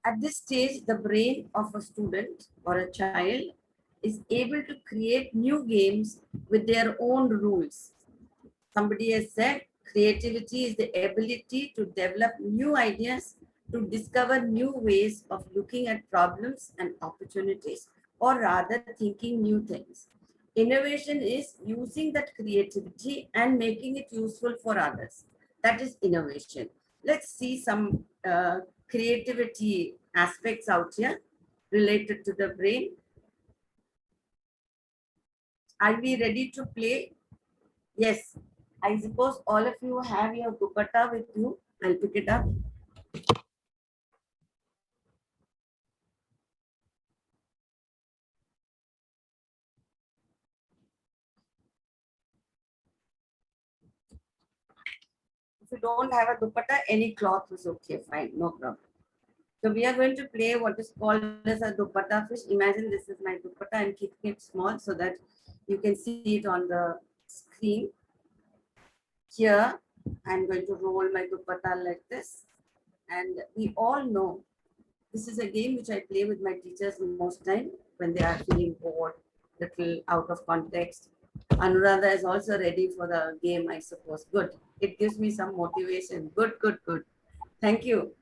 At this stage, the brain of a student or a child is able to create new games with their own rules. Somebody has said creativity is the ability to develop new ideas, to discover new ways of looking at problems and opportunities, or rather thinking new things. Innovation is using that creativity and making it useful for others. That is innovation. Let's see some creativity aspects out here related to the brain. Are we ready to play? Yes. I suppose all of you have your dupatta with you. I'll pick it up. If you don't have a dupatta, any cloth is okay, fine, no problem. So we are going to play what is called as a dupatta fish. Imagine this is my dupatta. I'm keeping it small so that you can see it on the screen. Here, I'm going to roll my dupatta like this. And we all know this is a game which I play with my teachers most time when they are feeling bored, little out of context. Anuradha is also ready for the game, I suppose. Good. It gives me some motivation. Good, good, good. Thank you.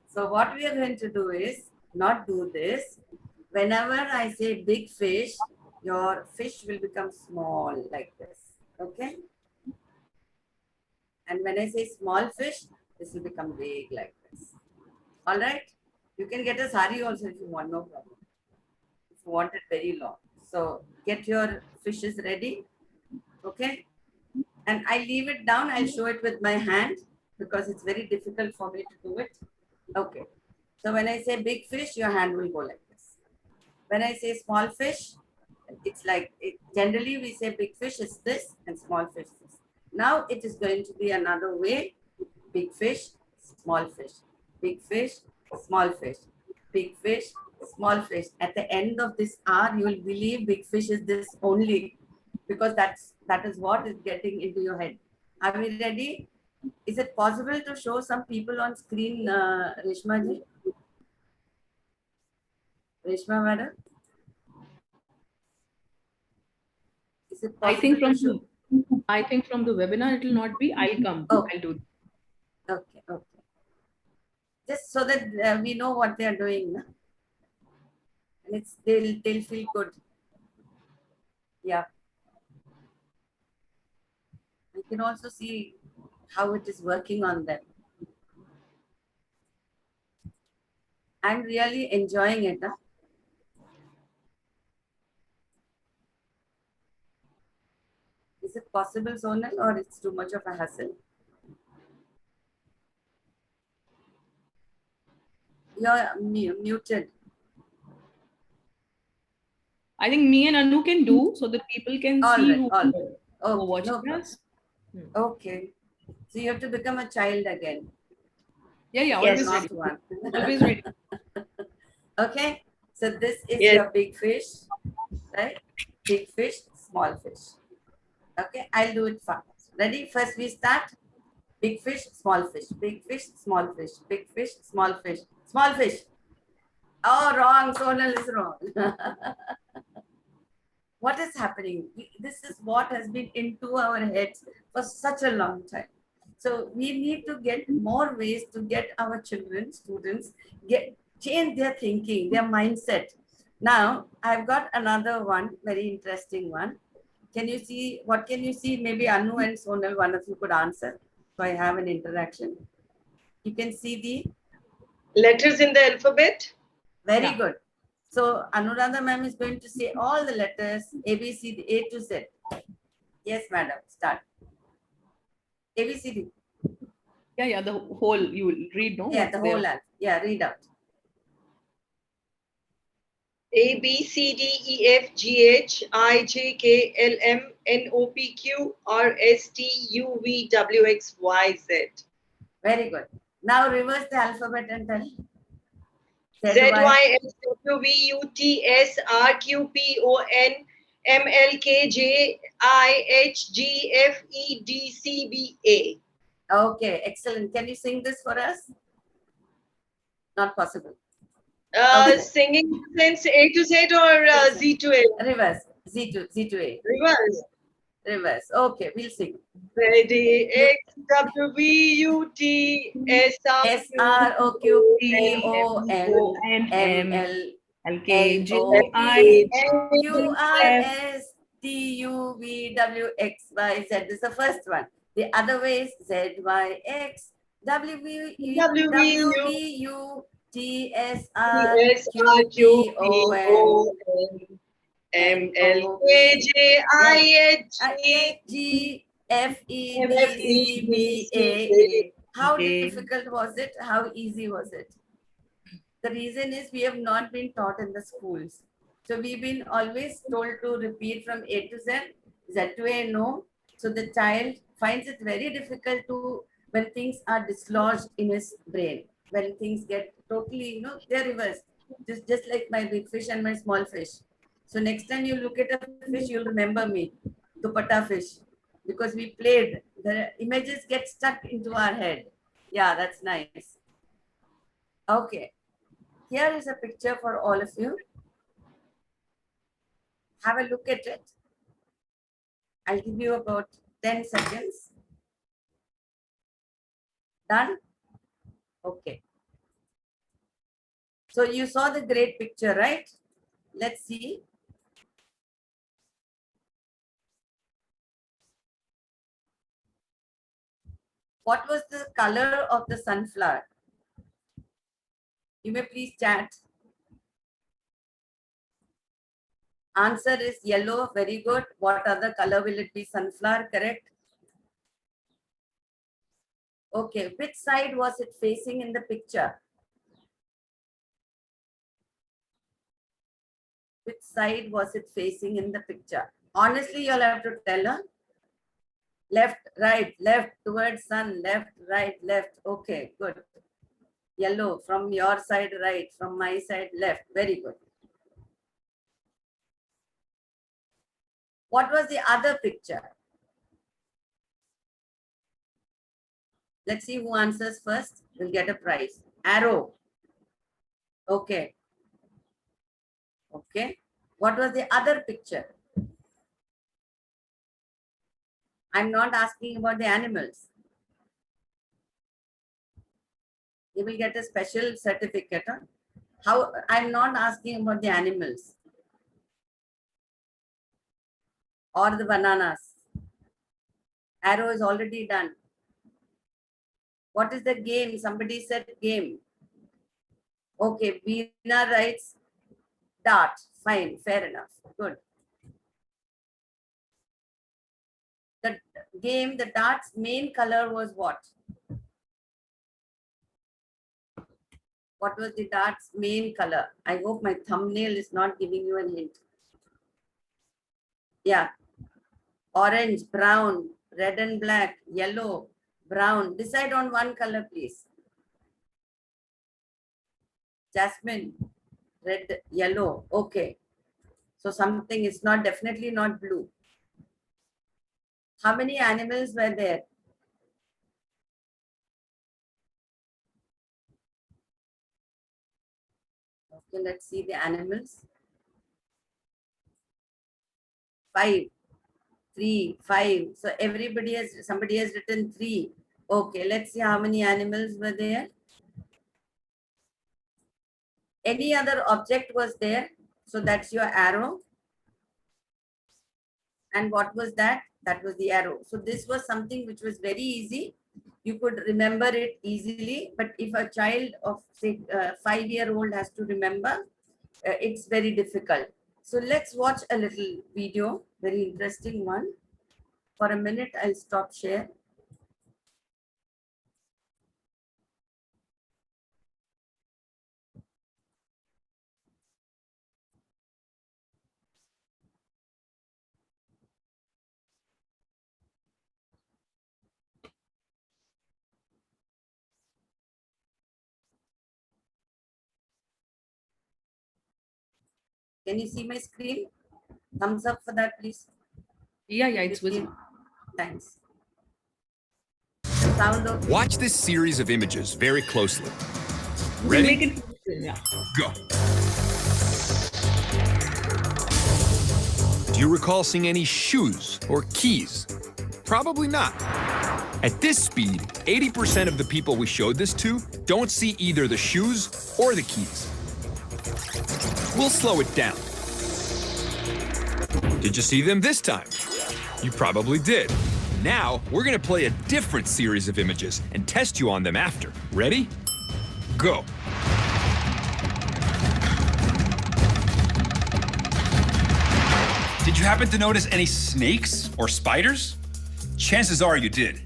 So what we are going to do is not do this. Whenever I say big fish, your fish will become small like this. Okay? And when I say small fish, this will become big like this. All right? You can get a sari also if you want, no problem. If you want it very long. So get your fishes ready. Okay? And I leave it down. I'll show it with my hand because it's very difficult for me to do it. Okay. So when I say big fish, your hand will go like this. When I say small fish, it's like, generally we say big fish is this and small fish is this. Now it is going to be another way. Big fish, small fish. Big fish, small fish. Big fish, small fish. At the end of this hour, you will believe big fish is this only because that is what is getting into your head. Are we ready? Is it possible to show some people on screen, Reshma ji? Reshma madam? Is it I think possible to from show? I think from the webinar it will not be. I'll come. Oh, I'll do. okay, okay. Just so that we know what they are doing. Na? And they'll feel good. Yeah. You can also see how it is working on them. I'm really enjoying it. Huh? Is it possible, Sonal, or it's too much of a hassle? You're muted. I think me and Anu can do so that people can All see right, all right. who are Okay, watching no problem. us. Okay. So you have to become a child again, Yeah, yeah, always Yes. ready. not one. Always ready. Okay. So this is Yes. your big fish, right? Big fish, small fish. Okay, I'll do it fast. Ready? First we start. Big fish, small fish. Big fish, small fish. Big fish, small fish. Small fish. Oh, wrong. Sonal is wrong. What is happening? This is what has been into our heads for such a long time. So we need to get more ways to get our children, students, change their thinking, their mindset. Now, I've got another one, very interesting one. Can you see, what can you see? Maybe Anu and Sonal, one of you could answer. So I have an interaction. You can see the, Letters in the alphabet. very Yeah. good. So Anuradha ma'am is going to say all the letters A, B, C, D, A to Z. Yes, madam, start. A, B, C, D. Yeah, yeah. The whole you will read, no? Yeah, What's the there? whole alphabet. Yeah, read out. A B C D E F G H I J K L M N O P Q R S T U V W X Y Z. Very good. Now reverse the alphabet and tell. Z Z, Y. Y S W V U T S R Q P O N M L K J I H G F E D C B A. Okay, excellent. Can you sing this for us? Not possible. Okay. Singing sense A to Z or Z to A? Reverse. Z to A. Reverse. Reverse. Okay, we'll sing. Ready. You X W V U T S R S Q R O Q P P O N O N M M L L L K J O I P Q R F S T U V W X Y Z. This is the first one. The other way is Z Y X W W V U U T S T R S R Q Q P P O N O N M M L O K J N I H A G F E F D E C D B A C A. How A. difficult was it? How easy was it? The reason is we have not been taught in the schools. So we've been always told to repeat from A to Z, Z to A, no. So the child finds it very difficult to, when things are dislodged in his brain, when things get totally, they're reversed. Just like my big fish and my small fish. So next time you look at a fish, you'll remember me, Dupatta fish, because we played. The images get stuck into our head. Yeah, that's nice. Okay. Here is a picture for all of you. Have a look at it. I'll give you about 10 seconds. Done? Okay. So you saw the great picture, right? Let's see. What was the color of the sunflower? You may please chat. Answer is yellow. Very good. What other color will it be? Sunflower, correct? Okay. Which side was it facing in the picture? Which side was it facing in the picture? Honestly, you'll have to tell her. Left, right, left, towards sun, left, right, left. Okay, good. Yellow, from your side, right, from my side, left. Very good. What was the other picture? Let's see who answers first. We'll get a prize. Arrow. Okay. Okay. What was the other picture? I'm not asking about the animals. You will get a special certificate. Huh? How? I'm not asking about the animals or the bananas. Arrow is already done. What is the game? Somebody said game. Okay, Veena writes dart. Fine, fair enough. Good. The game, the dart's main color was what? What was the dart's main color? I hope my thumbnail is not giving you a hint. Yeah. Orange, brown, red and black, yellow, brown. Decide on one color, please. Jasmine, red, yellow. Okay. So something is not, definitely not blue. How many animals were there? Okay, let's see the animals. 5, 3, 5. So somebody has written 3. Okay, let's see how many animals were there. Any other object was there? So that's your arrow. And what was that? That was the arrow. So this was something which was very easy. You could remember it easily. But if a child of say 5-year-old has to remember, it's very difficult. So let's watch a little video, very interesting one. For a minute, I'll stop share. Can you see my screen? Thumbs up for that, please. Yeah, it's visible. Thanks. The sound of Watch this series of images very closely. You can make Ready? it Yeah. Go. Do you recall seeing any shoes or keys? Probably not. At this speed, 80% of the people we showed this to don't see either the shoes or the keys. We'll slow it down. Did you see them this time? You probably did. Now, we're gonna play a different series of images and test you on them after. Ready? Go. Did you happen to notice any snakes or spiders? Chances are you did.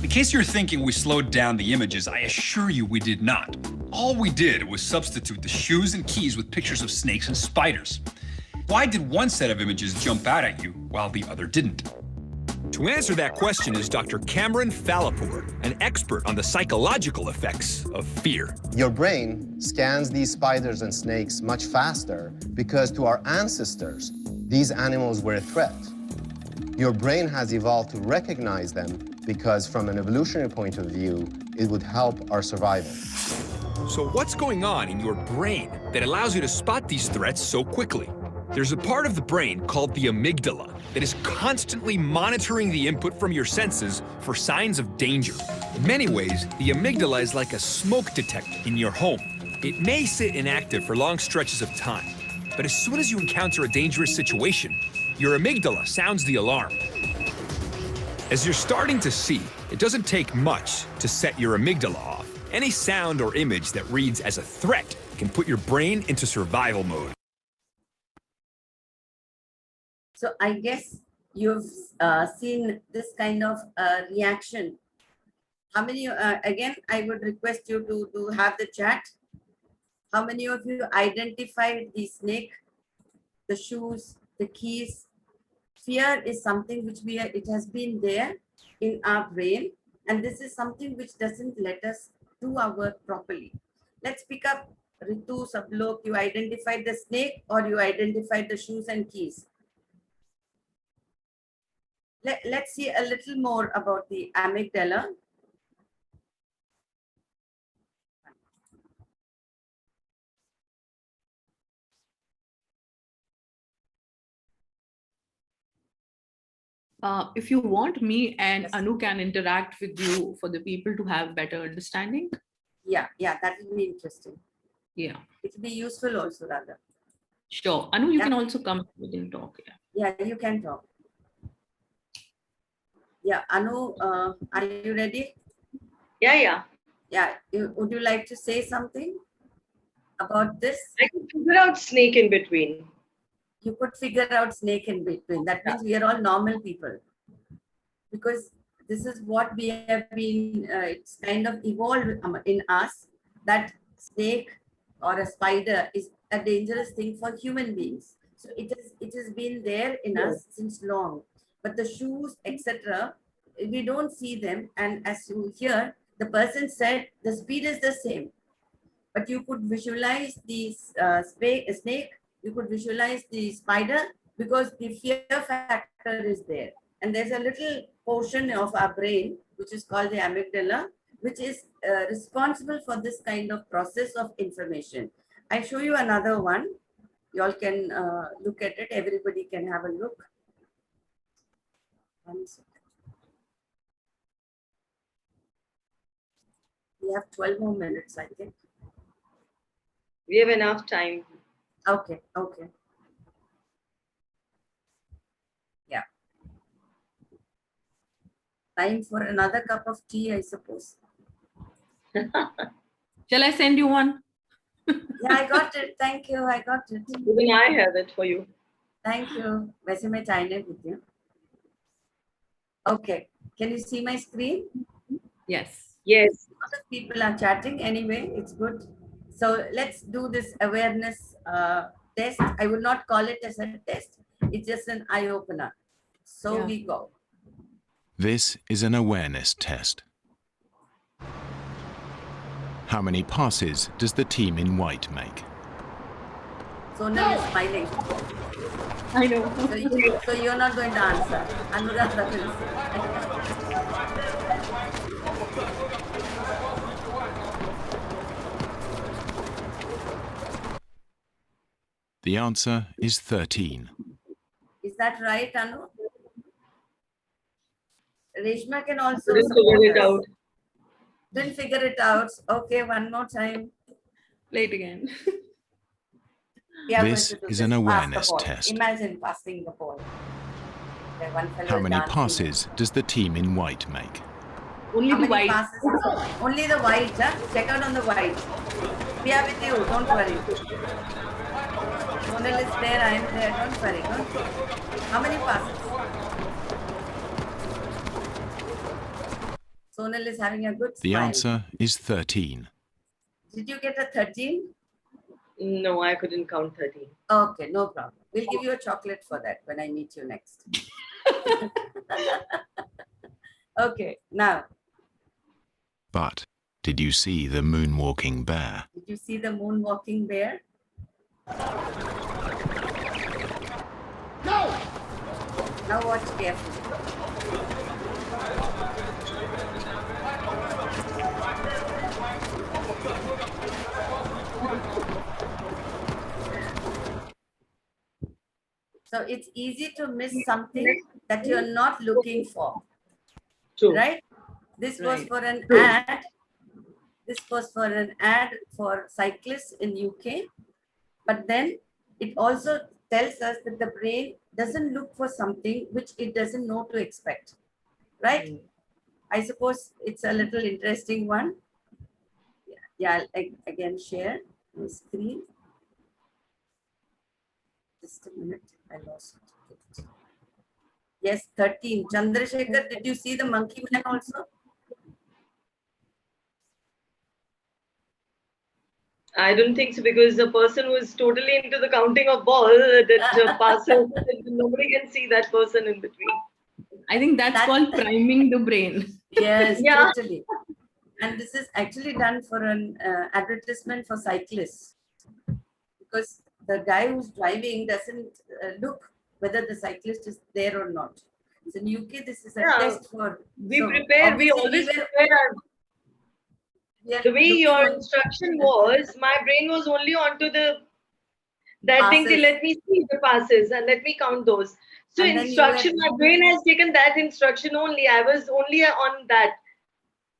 In case you're thinking we slowed down the images, I assure you we did not. All we did was substitute the shoes and keys with pictures of snakes and spiders. Why did one set of images jump out at you while the other didn't? To answer that question is Dr. Cameron Fallapur, an expert on the psychological effects of fear. Your brain scans these spiders and snakes much faster because to our ancestors, these animals were a threat. Your brain has evolved to recognize them because from an evolutionary point of view, it would help our survival. So what's going on in your brain that allows you to spot these threats so quickly? There's a part of the brain called the amygdala that is constantly monitoring the input from your senses for signs of danger. In many ways, the amygdala is like a smoke detector in your home. It may sit inactive for long stretches of time, but as soon as you encounter a dangerous situation, your amygdala sounds the alarm. As you're starting to see, it doesn't take much to set your amygdala off. Any sound or image that reads as a threat can put your brain into survival mode. So I guess you've seen this kind of reaction. How many, again, I would request you to have the chat. How many of you identified the snake, the shoes, the keys? Fear is something which it has been there in our brain, and this is something which doesn't let us do our work properly. Let's pick up Ritu, Sablok. You identified the snake or you identified the shoes and keys? Let's see a little more about the amygdala. If you want, me and Anu can interact with you for the people to have better understanding. Yeah, that will be interesting. Yeah. It will be useful also, rather. Sure. Anu, you can also come and talk. Yeah, you can talk. Yeah, Anu, are you ready? Yeah. Yeah, would you like to say something about this? I can figure out snake in between. You could figure out snake in between. That means we are all normal people. Because this is what we have been, it's kind of evolved in us, that snake or a spider is a dangerous thing for human beings. So it has been there in us since long. But the shoes, etc., we don't see them. And as you hear, the person said the speed is the same. But you could visualize the snake, you could visualize the spider because the fear factor is there. And there's a little portion of our brain, which is called the amygdala, which is responsible for this kind of process of information. I show you another one. You all can look at it. Everybody can have a look. 1 second. We have 12 more minutes, I think. We have enough time. Okay. Yeah. Time for another cup of tea, I suppose. Shall I send you one? Yeah, I got it. Thank you. I got it. Even I have it for you. Thank you. वैसे मैं चाय नहीं पीती हूँ. Okay. Can you see my screen? Yes. Yes. A lot of people are chatting anyway. It's good. So let's do this awareness test. I will not call it as a test. It's just an eye opener. So we go. This is an awareness test. How many passes does the team in white make? So now you're smiling. I know. So you're not going to answer. Anuradha will say. The answer is 13. Is that right, Anu? Reshma can also Didn't support figure it us. out. Didn't figure it out. Okay, one more time. Play it again. We are This going to do is this. an Pass the awareness ball. test. Imagine passing the ball. Okay, one fellow How is many dancing. passes does the team in white make? Only How the many white. passes? Only the white, huh? Check out on the white. We are with you, don't worry. Sonal is there, I am there, don't worry. How many passes? Sonal is having a good The smile. answer is 13. Did you get a 13? No, I couldn't count 13. Okay, no problem. We'll give you a chocolate for that when I meet you next. Okay, now, But did you see the moonwalking bear? did you see the moonwalking bear? No! Now watch carefully. So it's easy to miss something that you're not looking for, True. right? This was Right. for an True. ad. This was for an ad for cyclists in UK. But then it also tells us that the brain doesn't look for something which it doesn't know to expect, right? I suppose it's a little interesting one. Yeah, I'll again share my screen. Just a minute, I lost it. Yes, 13. Chandrasekhar, did you see the monkey man also? I don't think so, because the person who is totally into the counting of ball that passes, nobody can see that person in between. I think that's called priming the brain. Yes, Yeah. totally. And this is actually done for an advertisement for cyclists, because the guy who's driving doesn't look whether the cyclist is there or not. So in UK, this is a Yeah. test for. We so prepare, we obviously always were- prepare our, we are the way looking your on- instruction was, my brain was only onto that thing to Passes. let me see the passes and let me count those. So And then you instruction, were- my brain has taken that instruction only. I was only on that.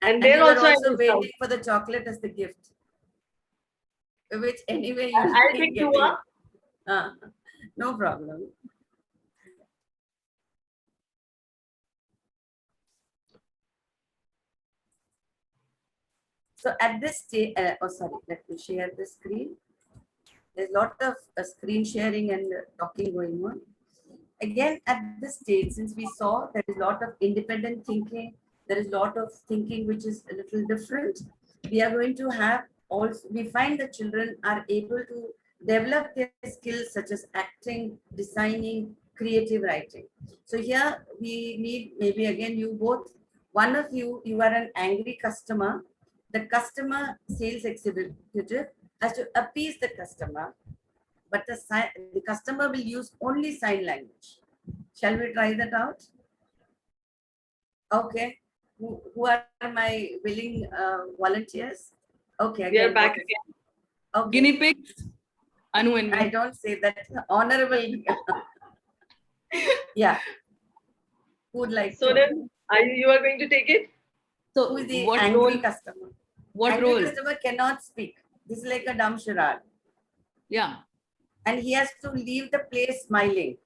And and there you were also I also missed out. waiting for the chocolate as the gift, which anyway you I'll will be pick you getting. up. No problem. So at this stage, let me share the screen. There's a lot of screen sharing and talking going on. Again, at this stage, since we saw there is a lot of independent thinking, there is a lot of thinking which is a little different. We are going to have also, we find that children are able to develop their skills such as acting, designing, creative writing. So here we need maybe again you both, one of you, you are an angry customer. The customer sales executive has to appease the customer, but the customer will use only sign language. Shall we try that out? Okay. Who are my willing volunteers? Okay. We are again, back what is- again. Okay. Guinea pigs, Anu and I me. don't say that. Honorable. Yeah. Who would like So to? then, you are going to take it? So Who is the what angry role? customer? What Angry role? customer cannot speak. This is like a dumb charade. Yeah. And he has to leave the place smiling.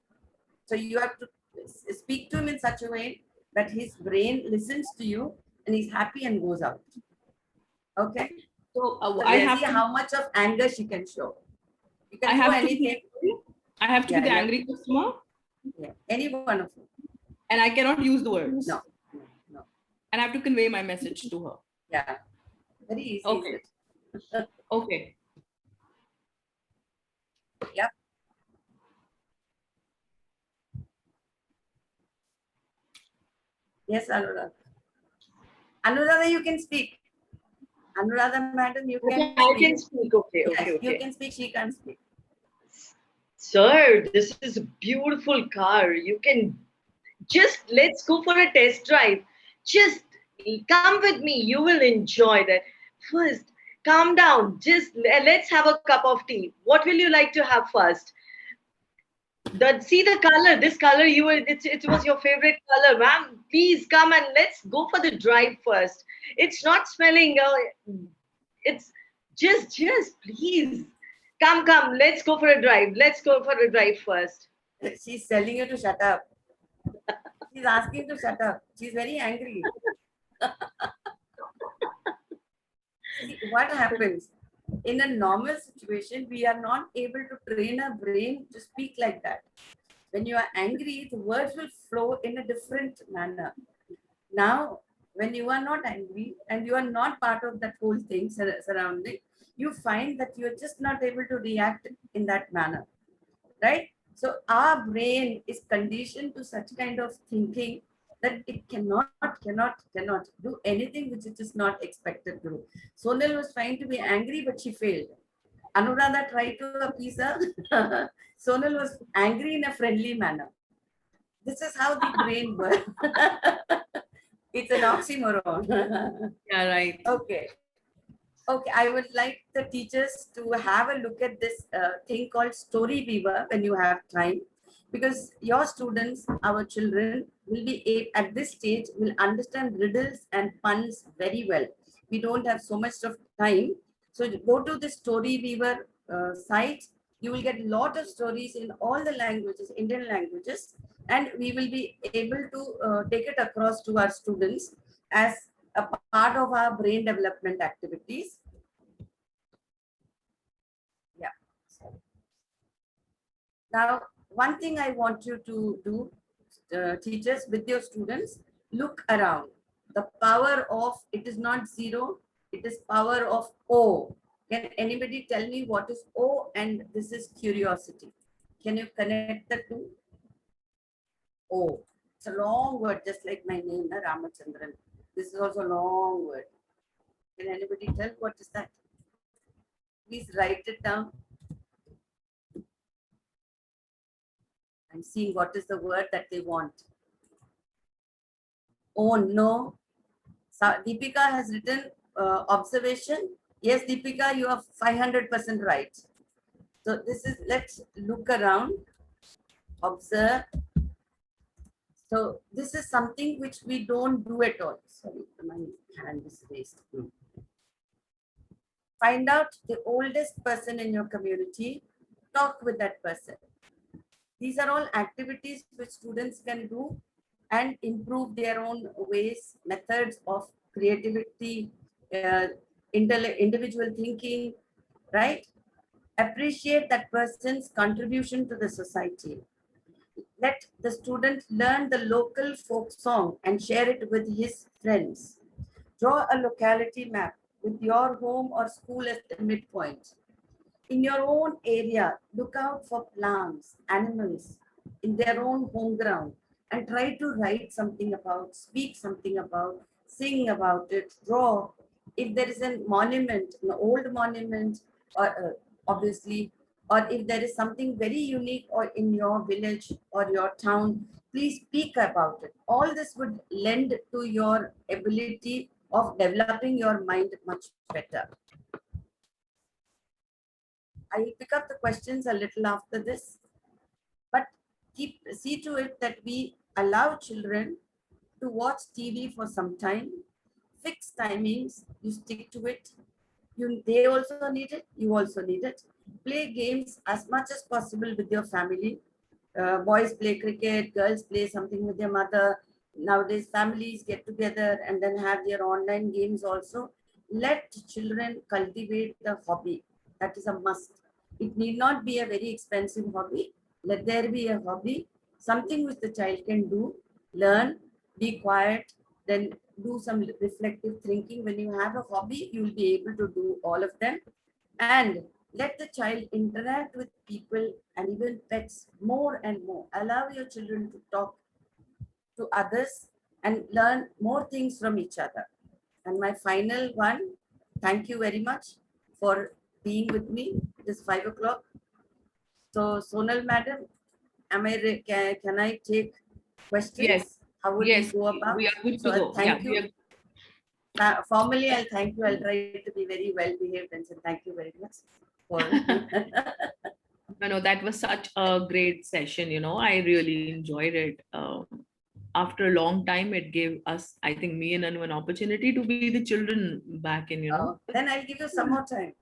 So you have to speak to him in such a way that his brain listens to you and he's happy and goes out. Okay. So So I let's have see to. how much of anger she can show. You I can show have to anything. I have to Yeah, be the yeah. angry customer, Yeah. Any one of you. and I cannot use the words. No. No. And I have to convey my message to her. Yeah. Very easy. Okay. Is it? Okay. Yep. Yes, Anuradha. Anuradha, you can speak. Anuradha, madam, you can Okay, I speak. can speak. Okay, Yes, okay, you okay. can speak, she can't speak. Sir, this is a beautiful car. You can just, let's go for a test drive. Just come with me. You will enjoy that. First, calm down. Just let's have a cup of tea. What will you like to have first? See the color. This color it was your favorite color, ma'am. Please come and let's go for the drive first. It's not smelling. It's just please come. Let's go for a drive. Let's go for a drive first. She's telling you to shut up. She's asking to shut up. She's very angry. See, what happens? In a normal situation, we are not able to train our brain to speak like that. When you are angry, the words will flow in a different manner. Now, when you are not angry and you are not part of that whole thing surrounding, you find that you are just not able to react in that manner, right? So our brain is conditioned to such kind of thinking that it cannot do anything which it is not expected to do. Sonal was trying to be angry, but she failed. Anuradha tried to appease her. Sonal was angry in a friendly manner. This is how the brain works. It's an oxymoron. Yeah, right. Okay. Okay, I would like the teachers to have a look at this thing called Storyweaver when you have time, because your students, our children, will be at this stage will understand riddles and puns very well. We don't have so much of time, so go to the Storyweaver site. You will get a lot of stories in all the languages, Indian languages, and we will be able to take it across to our students as a part of our brain development activities. Yeah. Now, one thing I want you to do, teachers, with your students, look around. The power of, it is not zero, it is power of O. Can anybody tell me what is O and this is curiosity? Can you connect the two? O. It's a long word, just like my name, Ramachandran. This is also a long word. Can anybody tell what is that? Please write it down. I'm seeing what is the word that they want. Oh no. So Deepika has written observation. Yes, Deepika, you are 500% right. So this is, let's look around, observe. So this is something which we don't do at all. Sorry, my hand is raised. Find out the oldest person in your community, talk with that person. These are all activities which students can do and improve their own ways, methods of creativity, individual thinking, right? Appreciate that person's contribution to the society. Let the student learn the local folk song and share it with his friends. Draw a locality map with your home or school as the midpoint. In your own area, look out for plants, animals in their own home ground and try to write something about, speak something about, sing about it, draw. If there is a monument, an old monument, or obviously, or if there is something very unique or in your village or your town, please speak about it. All this would lend to your ability of developing your mind much better. I will pick up the questions a little after this, but see to it that we allow children to watch TV for some time, fix timings, you stick to it. They also need it, you also need it. Play games as much as possible with your family. Boys play cricket, girls play something with their mother. Nowadays, families get together and then have their online games also. Let children cultivate the hobby. That is a must. It need not be a very expensive hobby. Let there be a hobby, something which the child can do, learn, be quiet, then do some reflective thinking. When you have a hobby, you will be able to do all of them. And let the child interact with people and even pets more and more. Allow your children to talk to others and learn more things from each other. And my final one, thank you very much for being with me. It is 5 o'clock. So Sonal madam, can I take questions? Yes. How would Yes, we go about? we are good So to go. thank Yeah, you. Formally, I'll thank you. I'll try to be very well behaved and say thank you very much for. No, that was such a great session. I really enjoyed it. After a long time, it gave us, I think, me and Anu, an opportunity to be the children back in. Then I'll give you some more time.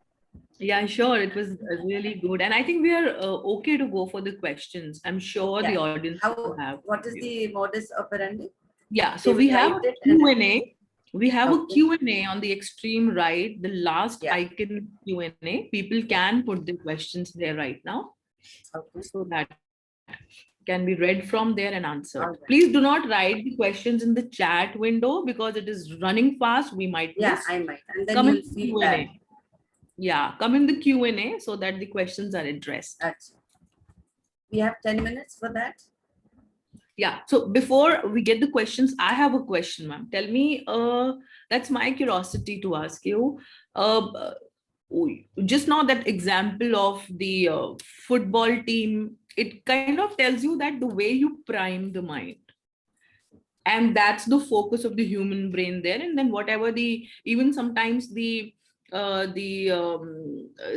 Yeah, sure. It was really good. And I think we are okay to go for the questions. I'm sure the Yeah. audience will have. What is the modus operandi? Yeah, so They we will have write a it and- Q&A. We have a Okay. Q&A on the extreme right, the last Yeah. icon Q&A. People can put their questions there right now. Okay. So that can be read from there and answered. All right. Please do not write the questions in the chat window because it is running fast. We might Yeah, miss. I might. And then Come in you'll the feel Q&A. bad. Yeah, come in the Q&A so that the questions are addressed. We have 10 minutes for that. Yeah, so before we get the questions, I have a question, ma'am. Tell me, that's my curiosity to ask you. Just now that example of the football team, it kind of tells you that the way you prime the mind, and that's the focus of the human brain there. And then whatever even sometimes the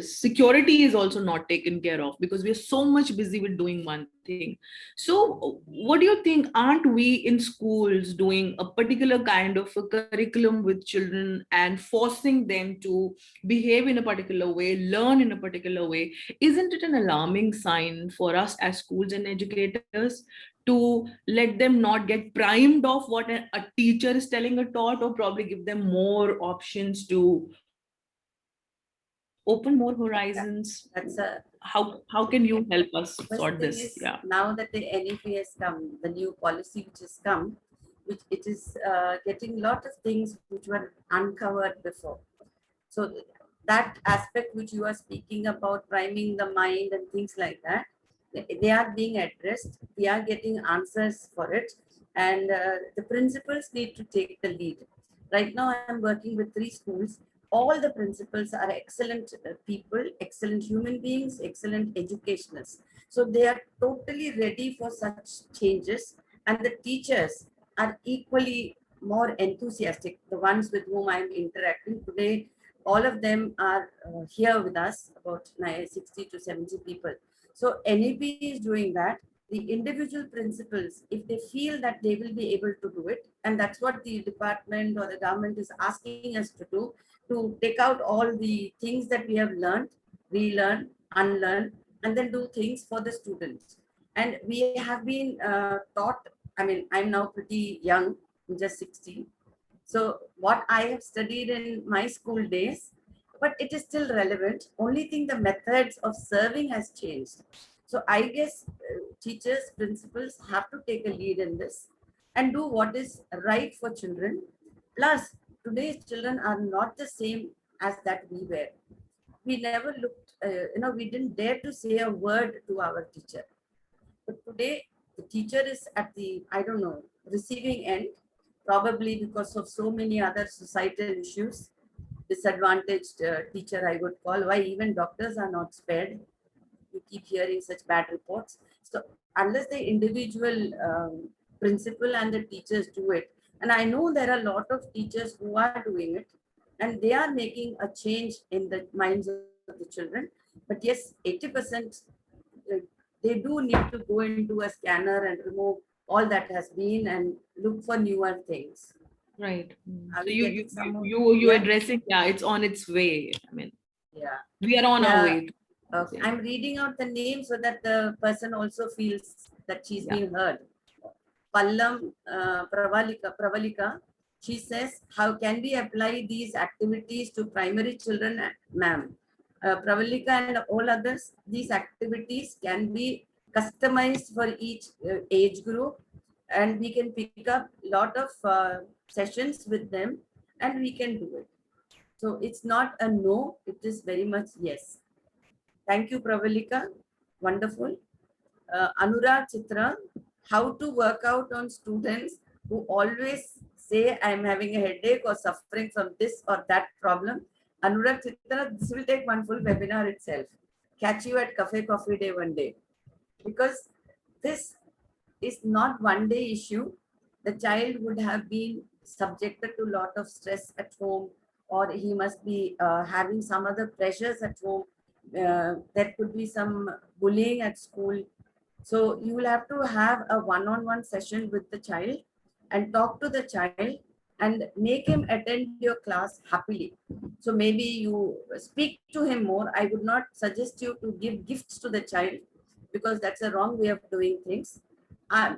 security is also not taken care of because we are so much busy with doing one thing. So what do you think, aren't we in schools doing a particular kind of a curriculum with children and forcing them to behave in a particular way, learn in a particular way? Isn't it an alarming sign for us as schools and educators to let them not get primed of what a teacher is telling a taught, or probably give them more options to open more horizons? How can you help us sort this? Yeah. Now that the NEP has come, the new policy which has come, which it is getting a lot of things which were uncovered before. So that aspect which you are speaking about, priming the mind and things like that, they are being addressed. We are getting answers for it, and the principals need to take the lead. Right now, I am working with 3 schools. All the principals are excellent people, excellent human beings, excellent educationalists. So they are totally ready for such changes, and the teachers are equally more enthusiastic. The ones with whom I am interacting today, all of them are here with us, about 60 to 70 people. So NEP is doing that. The individual principals, if they feel that they will be able to do it, and that's what the department or the government is asking us to do, to take out all the things that we have learned, relearn, unlearn, and then do things for the students. And we have been taught, I mean, I'm now pretty young, I'm just 16. So what I have studied in my school days, but it is still relevant. Only thing, the methods of serving has changed. So I guess teachers, principals have to take a lead in this and do what is right for children. Plus, today's children are not the same as that we were. We never looked, we didn't dare to say a word to our teacher. But today, the teacher is at the, receiving end, probably because of so many other societal issues. Disadvantaged teacher, I would call. Why even doctors are not spared. You keep hearing such bad reports. So unless the individual principal and the teachers do it, and I know there are a lot of teachers who are doing it, and they are making a change in the minds of the children. But yes, 80%, they do need to go into a scanner and remove all that has been and look for newer things. Right. Are So we you getting some more? you Yeah. addressing, yeah, it's on its way. I mean, Yeah. we are on our Yeah. way. Okay. I'm reading out the name so that the person also feels that she's being heard. Pallam Pravalika, she says, how can we apply these activities to primary children, ma'am? Pravalika and all others, these activities can be customized for each age group, and we can pick up a lot of sessions with them and we can do it. So it's not a no, it is very much yes. Thank you, Pravalika. Wonderful. Anurag Chitra, how to work out on students who always say I'm having a headache or suffering from this or that problem. Anurag Chitra, this will take one full webinar itself. Catch you at Cafe Coffee Day one day. Because this is not one day issue. The child would have been subjected to a lot of stress at home, or he must be having some other pressures at home. There could be some bullying at school. So you will have to have a one-on-one session with the child and talk to the child and make him attend your class happily. So maybe you speak to him more. I would not suggest you to give gifts to the child, because that's a wrong way of doing things.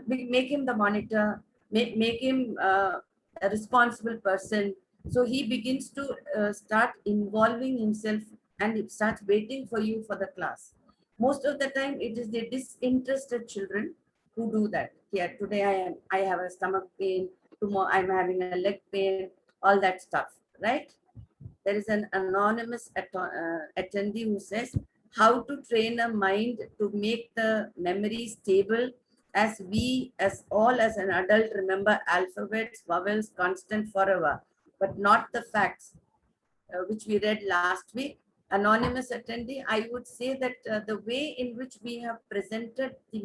Make him the monitor, make him a responsible person. So he begins to start involving himself and it starts waiting for you for the class. Most of the time, it is the disinterested children who do that. Yeah, today I have a stomach pain. Tomorrow I'm having a leg pain. All that stuff, right? There is an anonymous attendee who says how to train a mind to make the memory stable, as we as all as an adult remember alphabets, vowels, constant forever, but not the facts, which we read last week. Anonymous attendee, I would say that the way in which we have presented the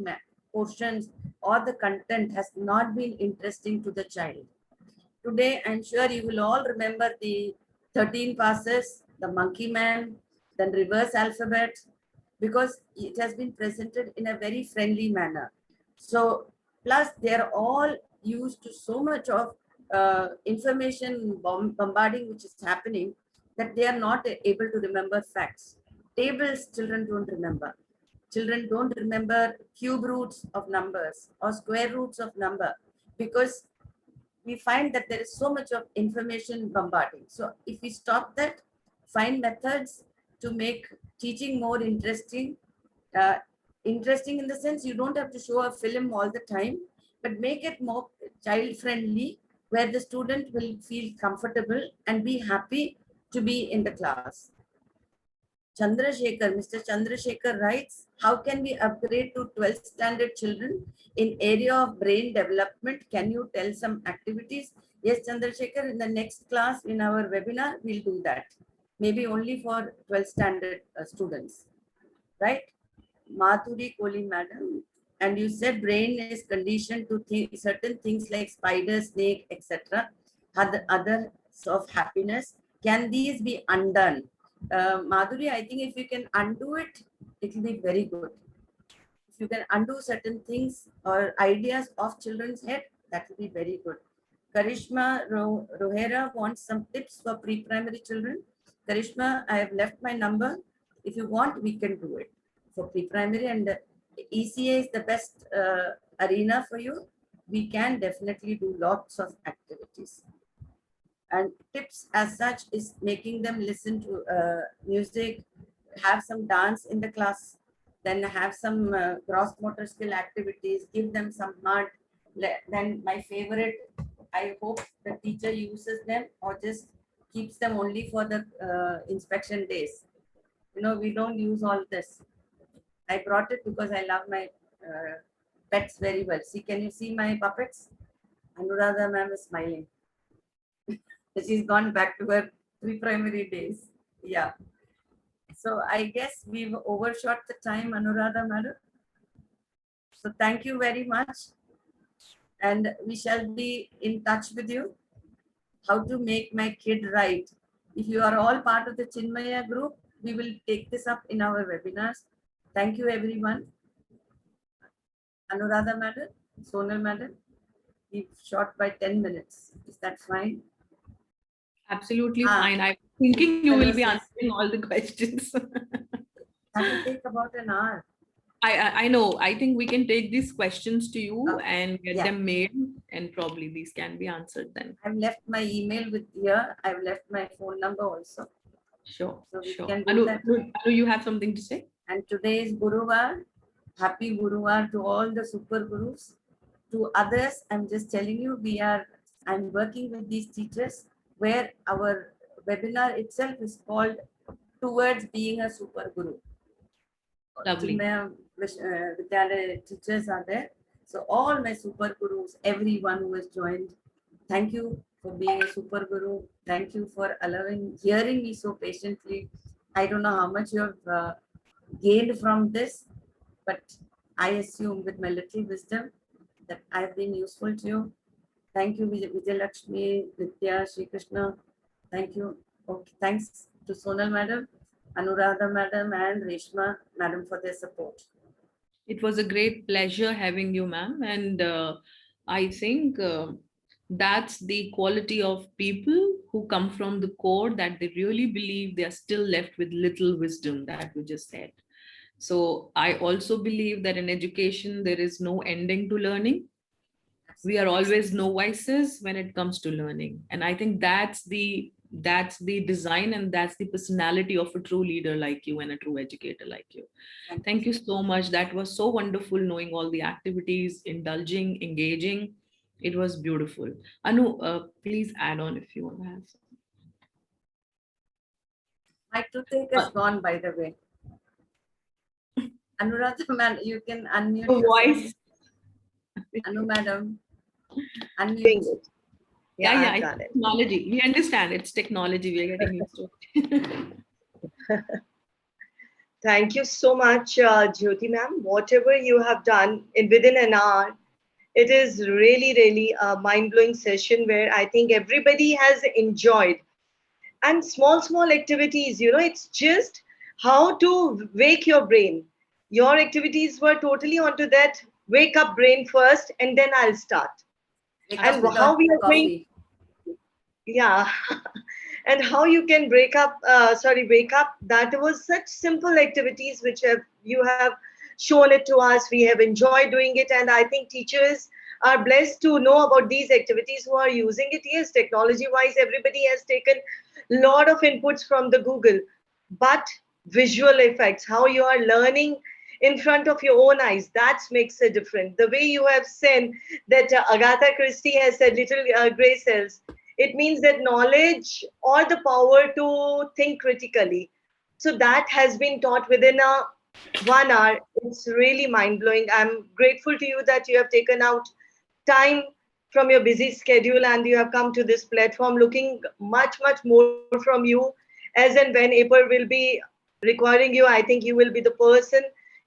portions or the content has not been interesting to the child. Today, I'm sure you will all remember the 13 passes, the monkey man, then reverse alphabet, because it has been presented in a very friendly manner. So, plus they're all used to so much of information bombarding which is happening, that they are not able to remember facts. Tables, children don't remember. Children don't remember cube roots of numbers or square roots of number, because we find that there is so much of information bombarding. So if we stop that, find methods to make teaching more interesting. Interesting in the sense you don't have to show a film all the time, but make it more child friendly, where the student will feel comfortable and be happy to be in the class. Mr. Chandrasekhar writes, how can we upgrade to 12th standard children in area of brain development? Can you tell some activities? Yes, Chandrasekhar, in the next class in our webinar, we'll do that. Maybe only for 12th standard students, right? Madhuri Kohli, madam. And you said brain is conditioned to certain things like spider, snake, etc. Others of happiness. Can these be undone? Madhuri, I think if you can undo it, it will be very good. If you can undo certain things or ideas of children's head, that will be very good. Karishma Rohera wants some tips for pre-primary children. Karishma, I have left my number. If you want, we can do it for pre-primary, and ECA is the best arena for you. We can definitely do lots of activities. And tips as such is making them listen to music, have some dance in the class, then have some cross motor skill activities, give them some mud. Then my favorite, I hope the teacher uses them or just keeps them only for the inspection days. You know, we don't use all this. I brought it because I love my pets very well. See, can you see my puppets? Anuradha ma'am is smiling. She's gone back to her pre-primary days. Yeah. So I guess we've overshot the time, Anuradha madam. So thank you very much. And we shall be in touch with you. How to make my kid right. If you are all part of the Chinmaya group, we will take this up in our webinars. Thank you, everyone. Anuradha madam, Sonal madam, we've shot by 10 minutes. Is that fine? Absolutely fine. I'm thinking you will be answering all the questions. That will take about an hour. I know. I think we can take these questions to you and get them mailed, and probably these can be answered then. I've left my email with here. I've left my phone number also. Sure. So we sure. can do that. Anu, you have something to say? And today is Guruvar. Happy Guruvar to all the super gurus. To others, I'm just telling you, I'm working with these teachers where our webinar itself is called Towards Being a Super Guru. Lovely. Vidyalaya teachers are there. So all my super gurus, everyone who has joined, thank you for being a super guru. Thank you for hearing me so patiently. I don't know how much you have gained from this, but I assume with my little wisdom that I've been useful to you. Thank you, Vijayalakshmi, Nitya, Shri Krishna. Thank you. Okay, thanks to Sonal Madam, Anuradha Madam, and Reshma Madam for their support. It was a great pleasure having you, ma'am. And I think that's the quality of people who come from the core, that they really believe they are still left with little wisdom, that you just said. So I also believe that in education, there is no ending to learning. We are always novices when it comes to learning. And I think that's the design and that's the personality of a true leader like you and a true educator like you. Thank you so much. That was so wonderful knowing all the activities, indulging, engaging. It was beautiful. Anu, please add on if you want to have some. My toothache is gone, by the way. Anuradha Madam, you can unmute Your yourself. voice. Anu Madam, Doing unmute. it. Yeah, I've it's done it. technology. We understand it's technology. We are getting used to it. Thank you so much, Jyothy ma'am. Whatever you have done in within an hour, it is really, really a mind-blowing session where I think everybody has enjoyed. And small activities, it's just how to wake your brain. Your activities were totally onto that wake up brain first, and then I'll start. Wake And up with how a we are going, coffee. yeah. And how you can wake up. That was such simple activities which you have shown it to us. We have enjoyed doing it, and I think teachers are blessed to know about these activities who are using it. Yes, technology wise, everybody has taken a lot of inputs from the Google, but visual effects, how you are learning in front of your own eyes, that makes a difference. The way you have said that Agatha Christie has said little gray cells, it means that knowledge or the power to think critically. So that has been taught within a 1 hour. It's really mind blowing. I'm grateful to you that you have taken out time from your busy schedule and you have come to this platform. Looking much more from you, as and when April will be requiring you. I think you will be the person.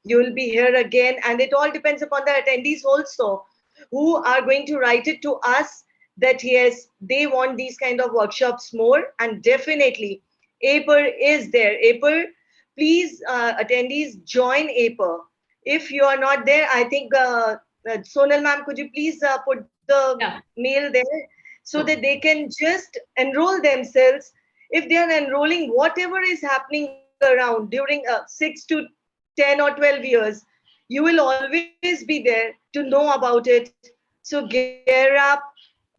You will be here again, and it all depends upon the attendees also, who are going to write it to us that yes, they want these kind of workshops more. And definitely APER is there. APER, please, attendees, join APER. If you are not there, I think Sonal ma'am, could you please put the Yeah. mail there so that they can just enroll themselves. If they are enrolling, whatever is happening around during 6 to 10 or 12 years, you will always be there to know about it. So gear up.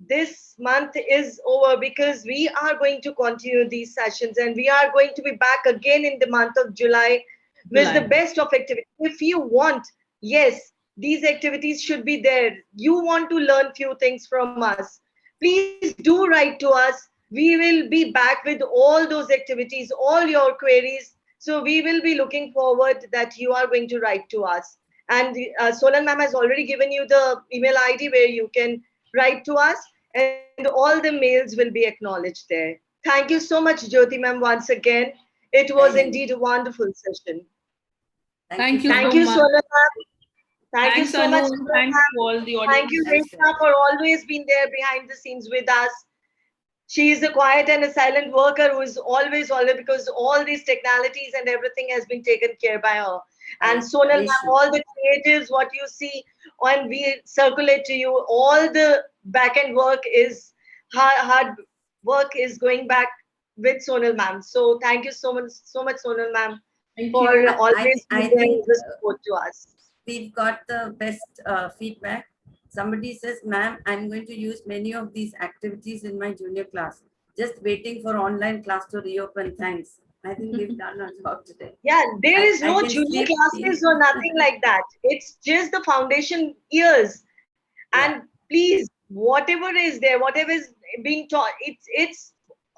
This month is over because we are going to continue these sessions, and we are going to be back again in the month of July with the July. best of activities. If you want, yes, these activities should be there. You want to learn few things from us, please do write to us. We will be back with all those activities, all your queries. So we will be looking forward that you are going to write to us. And Sonal ma'am has already given you the email ID where you can write to us, and all the mails will be acknowledged there. Thank you so much, Jyothy ma'am, once again. It was indeed a wonderful session. Thank you Thank so you, much. Sonal ma'am. Thank you Thanks, so much, Anu. Sonal Thanks ma'am. to all the Thank you, audience. Reshma, for always being there behind the scenes with us. She is a quiet and a silent worker who is always, because all these technologies and everything has been taken care by her. And Sonal ma'am, all the creatives, what you see, and we circulate to you, all the back end work is hard work is going back with Sonal ma'am. So thank you so much, Sonal ma'am, Thank for you. always I being think the support to us. we've got the best feedback. Somebody says, ma'am, I'm going to use many of these activities in my junior class. Just waiting for online class to reopen. Thanks. I think we've done our job today. Yeah, there is I no can junior sleep. classes or nothing like that. It's just the foundation years. And please, whatever is there, whatever is being taught, it's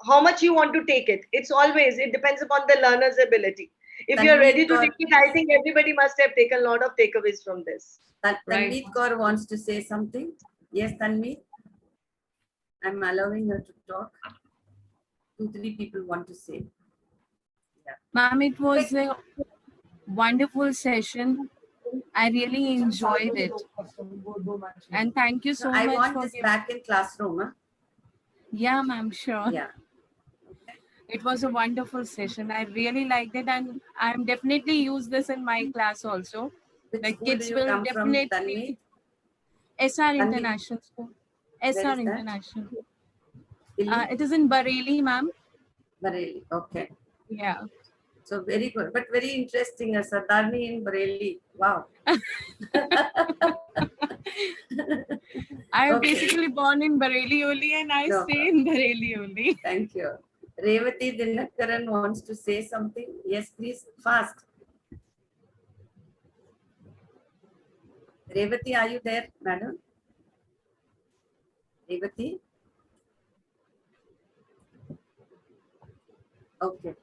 how much you want to take it. It depends upon the learner's ability. If you're ready to take it, I think everybody must have taken a lot of takeaways from this. Tanmeet Kaur wants to say something. Yes, Tanmeet. I'm allowing her to talk. 2-3 people want to say. Ma'am, it was a wonderful session. I really enjoyed it. And thank you so I much want for this giving. back in classroom. Huh? Yeah, ma'am, sure. Yeah. It was a wonderful session. I really liked it, and I'm definitely use this in my class also. Which The school do kids you will come from, Tanvi? definitely SR Tanvi, International School. where SR is that? International. Delhi? It is in Bareilly, ma'am. Bareilly. Okay. Yeah. So very good, but very interesting. Sardarni in Bareilly. Wow. I am Okay. basically born in Bareilly only, and I No stay in Bareilly only. Thank you. Revati Dinakaran wants to say something. Yes, please, fast. Revati, are you there, madam? Revati? Okay.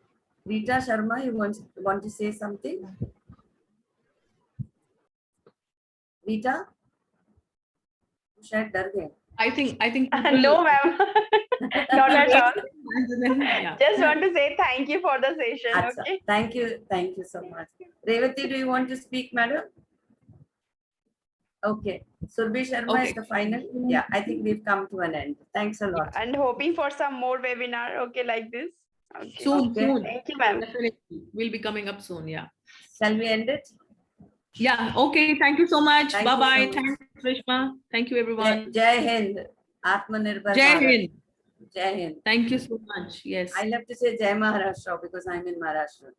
Rita Sharma, you want to say something? Rita? शायद डर गए. I think No, ma'am. Not at all. Yeah. Just want to say thank you for the session. Achha. Okay. Thank you so much. Revati, do you want to speak, madam? Okay. Surbhi Sharma is the final. Yeah, I think we've come to an end. Thanks a lot. And hoping for some more webinar. Okay, like this. Okay. Soon. Thank you, ma'am. Definitely. We'll be coming up soon. Yeah. Shall we end it? Yeah. Okay. Thank you so much. Thank you so Bye-bye. much. Thanks, Rishma. Thank you, everyone. Jai Hind. Atmanirbhar Jai Bharat. Hind. Jai Hind. Thank you so much. Yes. I'll have to say Jai Maharashtra because I'm in Maharashtra.